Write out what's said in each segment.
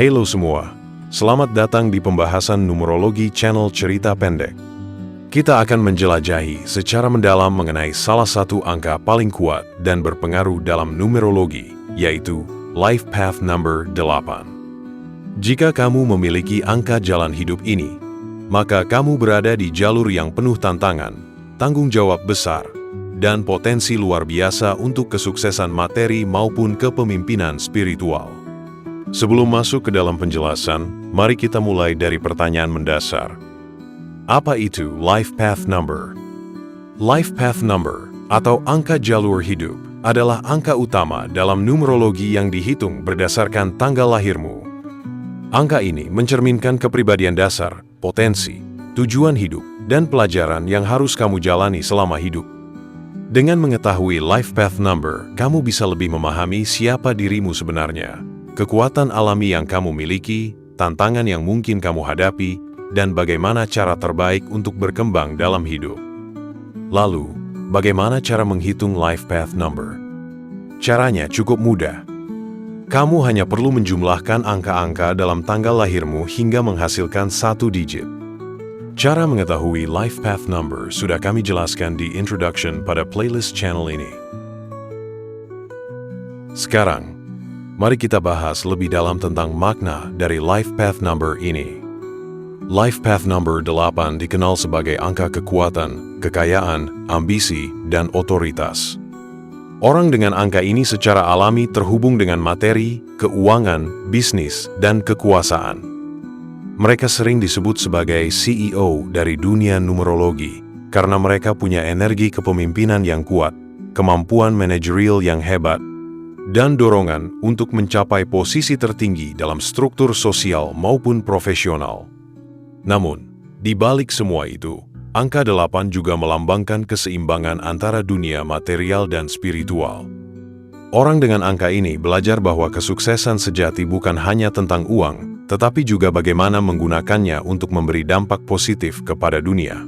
Halo semua, selamat datang di pembahasan numerologi channel Cerita Pendek. Kita akan menjelajahi secara mendalam mengenai salah satu angka paling kuat dan berpengaruh dalam numerologi, yaitu Life Path Number 8. Jika kamu memiliki angka jalan hidup ini, maka kamu berada di jalur yang penuh tantangan, tanggung jawab besar, dan potensi luar biasa untuk kesuksesan materi maupun kepemimpinan spiritual. Sebelum masuk ke dalam penjelasan, mari kita mulai dari pertanyaan mendasar. Apa itu Life Path Number? Life Path Number, atau angka jalur hidup, adalah angka utama dalam numerologi yang dihitung berdasarkan tanggal lahirmu. Angka ini mencerminkan kepribadian dasar, potensi, tujuan hidup, dan pelajaran yang harus kamu jalani selama hidup. Dengan mengetahui Life Path Number, kamu bisa lebih memahami siapa dirimu sebenarnya, kekuatan alami yang kamu miliki, tantangan yang mungkin kamu hadapi, dan bagaimana cara terbaik untuk berkembang dalam hidup. Lalu, bagaimana cara menghitung Life Path Number? Caranya cukup mudah. Kamu hanya perlu menjumlahkan angka-angka dalam tanggal lahirmu hingga menghasilkan satu digit. Cara mengetahui Life Path Number sudah kami jelaskan di introduction pada playlist channel ini. Sekarang, mari kita bahas lebih dalam tentang makna dari Life Path Number ini. Life Path Number 8 dikenal sebagai angka kekuatan, kekayaan, ambisi, dan otoritas. Orang dengan angka ini secara alami terhubung dengan materi, keuangan, bisnis, dan kekuasaan. Mereka sering disebut sebagai CEO dari dunia numerologi karena mereka punya energi kepemimpinan yang kuat, kemampuan manajerial yang hebat, dan dorongan untuk mencapai posisi tertinggi dalam struktur sosial maupun profesional. Namun, di balik semua itu, angka 8 juga melambangkan keseimbangan antara dunia material dan spiritual. Orang dengan angka ini belajar bahwa kesuksesan sejati bukan hanya tentang uang, tetapi juga bagaimana menggunakannya untuk memberi dampak positif kepada dunia.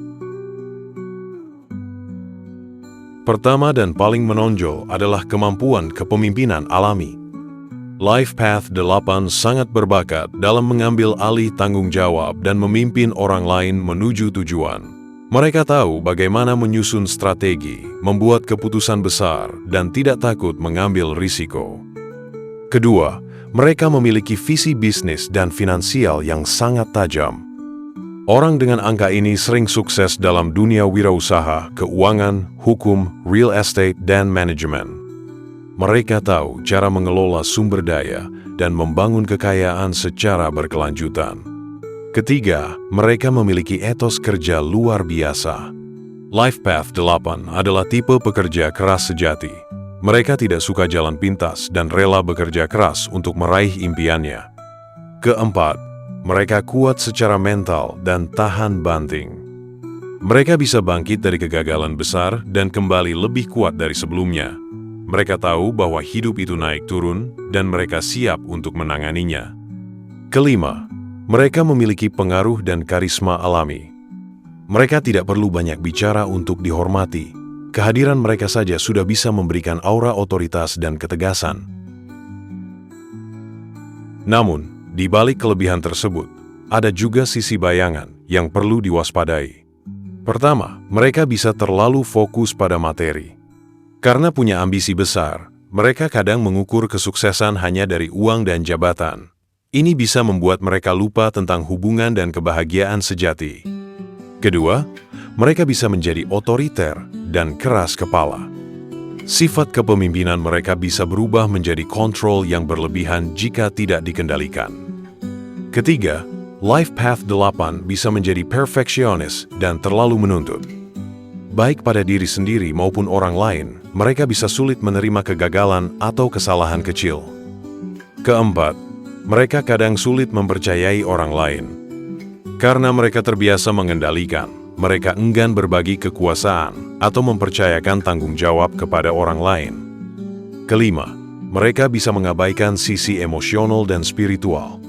Pertama dan paling menonjol adalah kemampuan kepemimpinan alami. Life Path 8 sangat berbakat dalam mengambil alih tanggung jawab dan memimpin orang lain menuju tujuan. Mereka tahu bagaimana menyusun strategi, membuat keputusan besar, dan tidak takut mengambil risiko. Kedua, mereka memiliki visi bisnis dan finansial yang sangat tajam. Orang dengan angka ini sering sukses dalam dunia wirausaha, keuangan, hukum, real estate, dan manajemen. Mereka tahu cara mengelola sumber daya dan membangun kekayaan secara berkelanjutan. Ketiga, mereka memiliki etos kerja luar biasa. Life Path 8 adalah tipe pekerja keras sejati. Mereka tidak suka jalan pintas dan rela bekerja keras untuk meraih impiannya. Keempat, mereka kuat secara mental dan tahan banting. Mereka bisa bangkit dari kegagalan besar dan kembali lebih kuat dari sebelumnya. Mereka tahu bahwa hidup itu naik turun dan mereka siap untuk menanganinya. Kelima, mereka memiliki pengaruh dan karisma alami. Mereka tidak perlu banyak bicara untuk dihormati. Kehadiran mereka saja sudah bisa memberikan aura otoritas dan ketegasan. Namun, di balik kelebihan tersebut, ada juga sisi bayangan yang perlu diwaspadai. Pertama, mereka bisa terlalu fokus pada materi. Karena punya ambisi besar, mereka kadang mengukur kesuksesan hanya dari uang dan jabatan. Ini bisa membuat mereka lupa tentang hubungan dan kebahagiaan sejati. Kedua, mereka bisa menjadi otoriter dan keras kepala. Sifat kepemimpinan mereka bisa berubah menjadi kontrol yang berlebihan jika tidak dikendalikan. Ketiga, Life Path 8 bisa menjadi perfeksionis dan terlalu menuntut. Baik pada diri sendiri maupun orang lain, mereka bisa sulit menerima kegagalan atau kesalahan kecil. Keempat, mereka kadang sulit mempercayai orang lain. Karena mereka terbiasa mengendalikan, mereka enggan berbagi kekuasaan atau mempercayakan tanggung jawab kepada orang lain. Kelima, mereka bisa mengabaikan sisi emosional dan spiritual.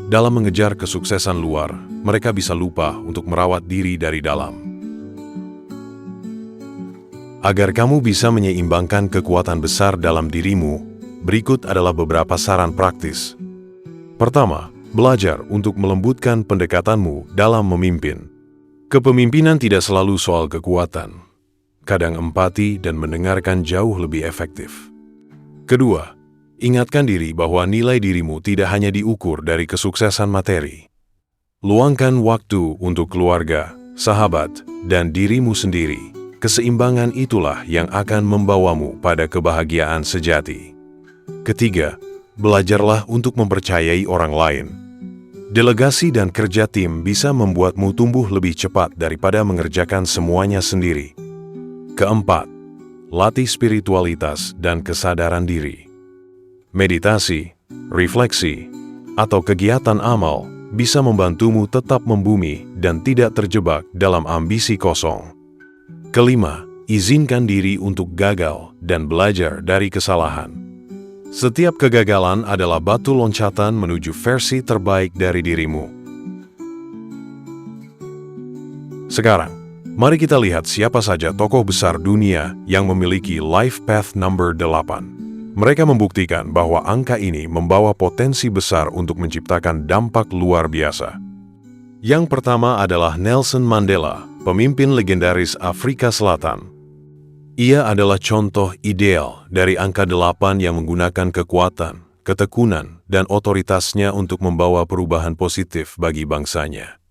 Dalam mengejar kesuksesan luar, mereka bisa lupa untuk merawat diri dari dalam. Agar kamu bisa menyeimbangkan kekuatan besar dalam dirimu, berikut adalah beberapa saran praktis. Pertama, belajar untuk melembutkan pendekatanmu dalam memimpin. Kepemimpinan tidak selalu soal kekuatan. Kadang empati dan mendengarkan jauh lebih efektif. Kedua, ingatkan diri bahwa nilai dirimu tidak hanya diukur dari kesuksesan materi. Luangkan waktu untuk keluarga, sahabat, dan dirimu sendiri. Keseimbangan itulah yang akan membawamu pada kebahagiaan sejati. Ketiga, belajarlah untuk mempercayai orang lain. Delegasi dan kerja tim bisa membuatmu tumbuh lebih cepat daripada mengerjakan semuanya sendiri. Keempat, latih spiritualitas dan kesadaran diri. Meditasi, refleksi, atau kegiatan amal bisa membantumu tetap membumi dan tidak terjebak dalam ambisi kosong. Kelima, izinkan diri untuk gagal dan belajar dari kesalahan. Setiap kegagalan adalah batu loncatan menuju versi terbaik dari dirimu. Sekarang, mari kita lihat siapa saja tokoh besar dunia yang memiliki Life Path Number 8. Mereka membuktikan bahwa angka ini membawa potensi besar untuk menciptakan dampak luar biasa. Yang pertama adalah Nelson Mandela, pemimpin legendaris Afrika Selatan. Ia adalah contoh ideal dari angka 8 yang menggunakan kekuatan, ketekunan, dan otoritasnya untuk membawa perubahan positif bagi bangsanya.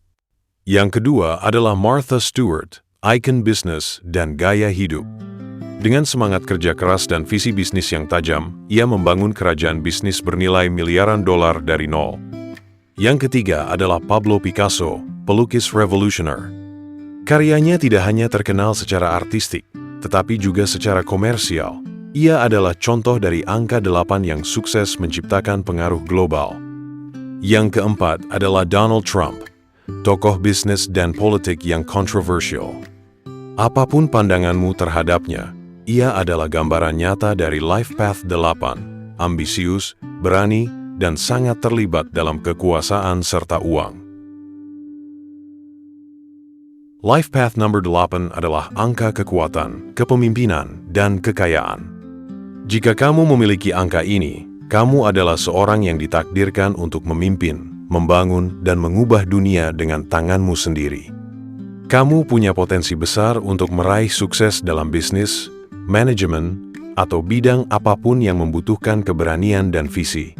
Yang kedua adalah Martha Stewart, ikon bisnis dan gaya hidup. Dengan semangat kerja keras dan visi bisnis yang tajam, ia membangun kerajaan bisnis bernilai miliaran dolar dari nol. Yang ketiga adalah Pablo Picasso, pelukis revolusioner. Karyanya tidak hanya terkenal secara artistik, tetapi juga secara komersial. Ia adalah contoh dari angka 8 yang sukses menciptakan pengaruh global. Yang keempat adalah Donald Trump, tokoh bisnis dan politik yang kontroversial. Apapun pandanganmu terhadapnya, ia adalah gambaran nyata dari Life Path 8, ambisius, berani, dan sangat terlibat dalam kekuasaan serta uang. Life Path Number 8 adalah angka kekuatan, kepemimpinan, dan kekayaan. Jika kamu memiliki angka ini, kamu adalah seorang yang ditakdirkan untuk memimpin, membangun, dan mengubah dunia dengan tanganmu sendiri. Kamu punya potensi besar untuk meraih sukses dalam bisnis, manajemen, atau bidang apapun yang membutuhkan keberanian dan visi.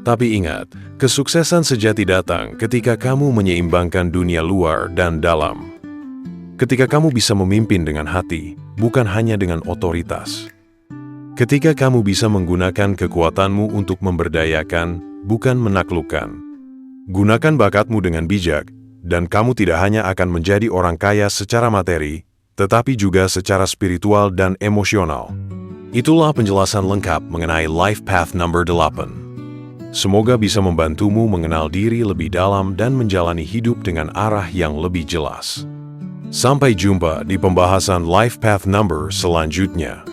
Tapi ingat, kesuksesan sejati datang ketika kamu menyeimbangkan dunia luar dan dalam. Ketika kamu bisa memimpin dengan hati, bukan hanya dengan otoritas. Ketika kamu bisa menggunakan kekuatanmu untuk memberdayakan, bukan menaklukkan. Gunakan bakatmu dengan bijak, dan kamu tidak hanya akan menjadi orang kaya secara materi, tetapi juga secara spiritual dan emosional. Itulah penjelasan lengkap mengenai Life Path Number 8. Semoga bisa membantumu mengenal diri lebih dalam dan menjalani hidup dengan arah yang lebih jelas. Sampai jumpa di pembahasan Life Path Number selanjutnya.